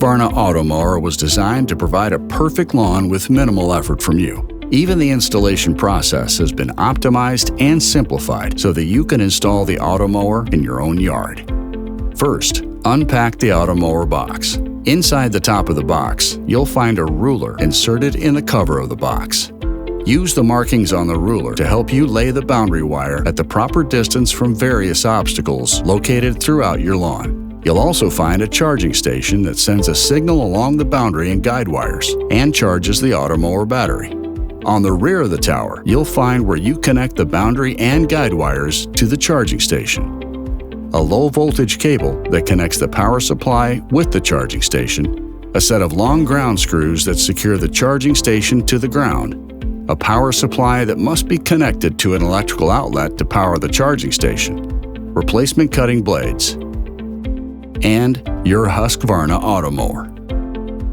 Husqvarna Automower was designed to provide a perfect lawn with minimal effort from you. Even the installation process has been optimized and simplified so that you can install the Automower in your own yard. First, unpack the Automower box. Inside the top of the box, you'll find a ruler inserted in the cover of the box. Use the markings on the ruler to help you lay the boundary wire at the proper distance from various obstacles located throughout your lawn. You'll also find a charging station that sends a signal along the boundary and guide wires and charges the Automower battery. On the rear of the tower, you'll find where you connect the boundary and guide wires to the charging station. A low-voltage cable that connects the power supply with the charging station, a set of long ground screws that secure the charging station to the ground, a power supply that must be connected to an electrical outlet to power the charging station, replacement cutting blades, and your Husqvarna Automower.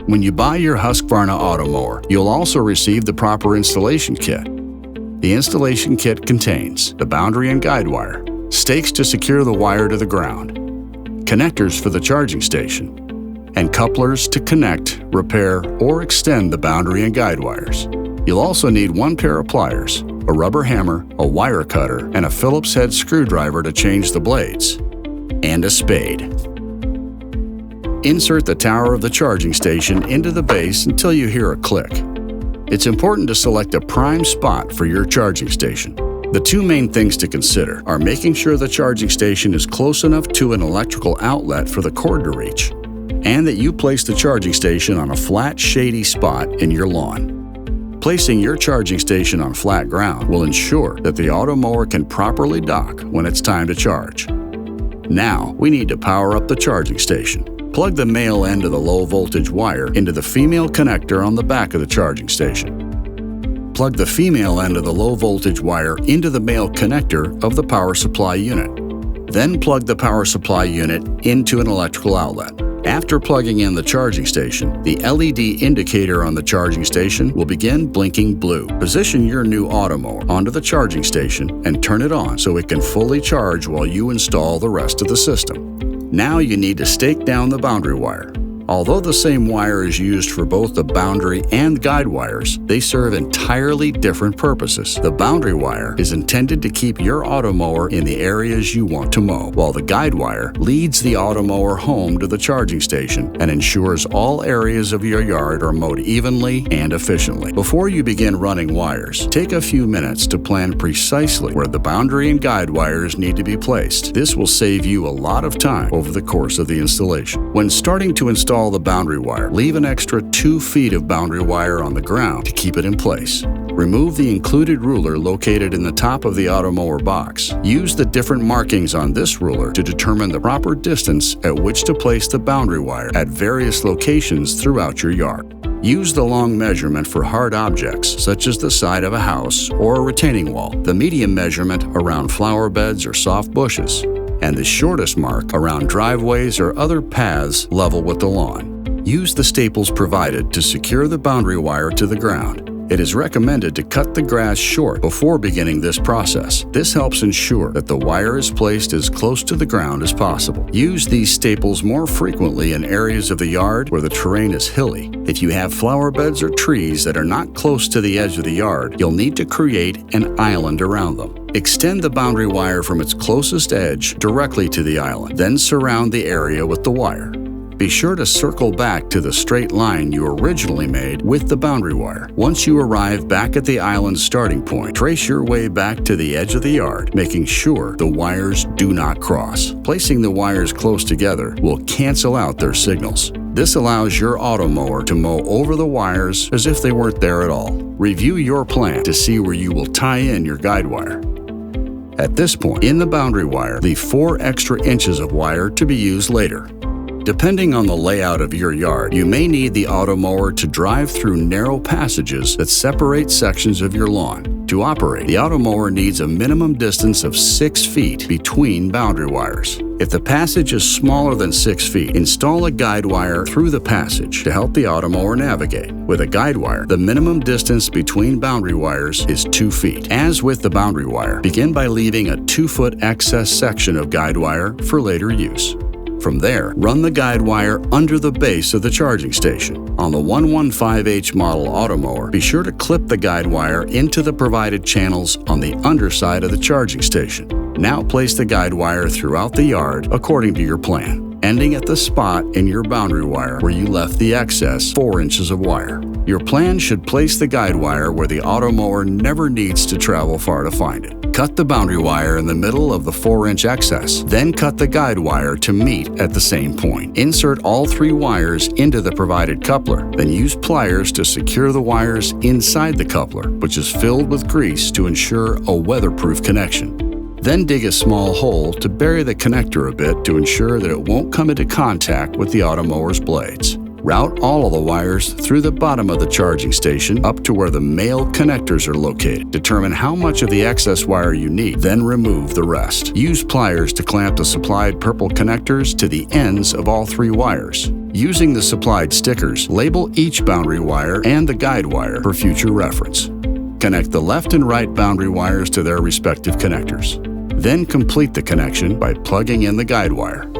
When you buy your Husqvarna Automower, you'll also receive the proper installation kit. The installation kit contains the boundary and guide wire, stakes to secure the wire to the ground, connectors for the charging station, and couplers to connect, repair, or extend the boundary and guide wires. You'll also need one pair of pliers, a rubber hammer, a wire cutter, and a Phillips head screwdriver to change the blades, and a spade. Insert the tower of the charging station into the base until you hear a click. It's important to select a prime spot for your charging station. The two main things to consider are making sure the charging station is close enough to an electrical outlet for the cord to reach, and that you place the charging station on a flat, shady spot in your lawn. Placing your charging station on flat ground will ensure that the Automower can properly dock when it's time to charge. Now, we need to power up the charging station. Plug the male end of the low-voltage wire into the female connector on the back of the charging station. Plug the female end of the low-voltage wire into the male connector of the power supply unit. Then plug the power supply unit into an electrical outlet. After plugging in the charging station, the LED indicator on the charging station will begin blinking blue. Position your new Automower onto the charging station and turn it on so it can fully charge while you install the rest of the system. Now you need to stake down the boundary wire. Although the same wire is used for both the boundary and guide wires, they serve entirely different purposes. The boundary wire is intended to keep your Automower in the areas you want to mow, while the guide wire leads the Automower home to the charging station and ensures all areas of your yard are mowed evenly and efficiently. Before you begin running wires, take a few minutes to plan precisely where the boundary and guide wires need to be placed. This will save you a lot of time over the course of the installation. When starting to install the boundary wire, leave an extra 2 feet of boundary wire on the ground to keep it in place. Remove the included ruler located in the top of the Automower box. Use the different markings on this ruler to determine the proper distance at which to place the boundary wire at various locations throughout your yard. Use the long measurement for hard objects, such as the side of a house or a retaining wall, the medium measurement around flower beds or soft bushes, and the shortest mark around driveways or other paths level with the lawn. Use the staples provided to secure the boundary wire to the ground. It is recommended to cut the grass short before beginning this process. This helps ensure that the wire is placed as close to the ground as possible. Use these staples more frequently in areas of the yard where the terrain is hilly. If you have flower beds or trees that are not close to the edge of the yard, you'll need to create an island around them. Extend the boundary wire from its closest edge directly to the island, then surround the area with the wire. Be sure to circle back to the straight line you originally made with the boundary wire. Once you arrive back at the island's starting point, trace your way back to the edge of the yard, making sure the wires do not cross. Placing the wires close together will cancel out their signals. This allows your Automower to mow over the wires as if they weren't there at all. Review your plan to see where you will tie in your guide wire. At this point, in the boundary wire, leave 4 extra inches of wire to be used later. Depending on the layout of your yard, you may need the Automower to drive through narrow passages that separate sections of your lawn. To operate, the Automower needs a minimum distance of 6 feet between boundary wires. If the passage is smaller than 6 feet, install a guide wire through the passage to help the Automower navigate. With a guide wire, the minimum distance between boundary wires is 2 feet. As with the boundary wire, begin by leaving a 2-foot excess section of guide wire for later use. From there, run the guide wire under the base of the charging station. On the 115H model Automower, be sure to clip the guide wire into the provided channels on the underside of the charging station. Now place the guide wire throughout the yard according to your plan, ending at the spot in your boundary wire where you left the excess 4 inches of wire. Your plan should place the guide wire where the Automower never needs to travel far to find it. Cut the boundary wire in the middle of the 4-inch excess, then cut the guide wire to meet at the same point. Insert all 3 wires into the provided coupler, then use pliers to secure the wires inside the coupler, which is filled with grease to ensure a weatherproof connection. Then dig a small hole to bury the connector a bit to ensure that it won't come into contact with the Automower's blades. Route all of the wires through the bottom of the charging station up to where the male connectors are located. Determine how much of the excess wire you need, then remove the rest. Use pliers to clamp the supplied purple connectors to the ends of all 3 wires. Using the supplied stickers, label each boundary wire and the guide wire for future reference. Connect the left and right boundary wires to their respective connectors. Then complete the connection by plugging in the guide wire.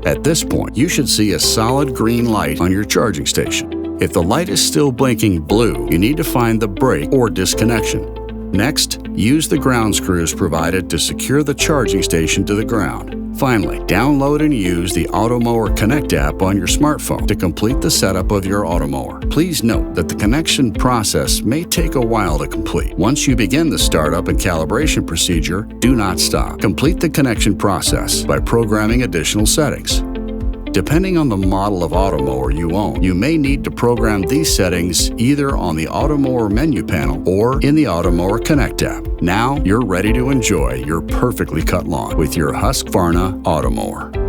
At this point, you should see a solid green light on your charging station. If the light is still blinking blue, you need to find the break or disconnection. Next, use the ground screws provided to secure the charging station to the ground. Finally, download and use the Automower Connect app on your smartphone to complete the setup of your Automower. Please note that the connection process may take a while to complete. Once you begin the startup and calibration procedure, do not stop. Complete the connection process by programming additional settings. Depending on the model of Automower you own, you may need to program these settings either on the Automower menu panel or in the Automower Connect app. Now you're ready to enjoy your perfectly cut lawn with your Husqvarna Automower.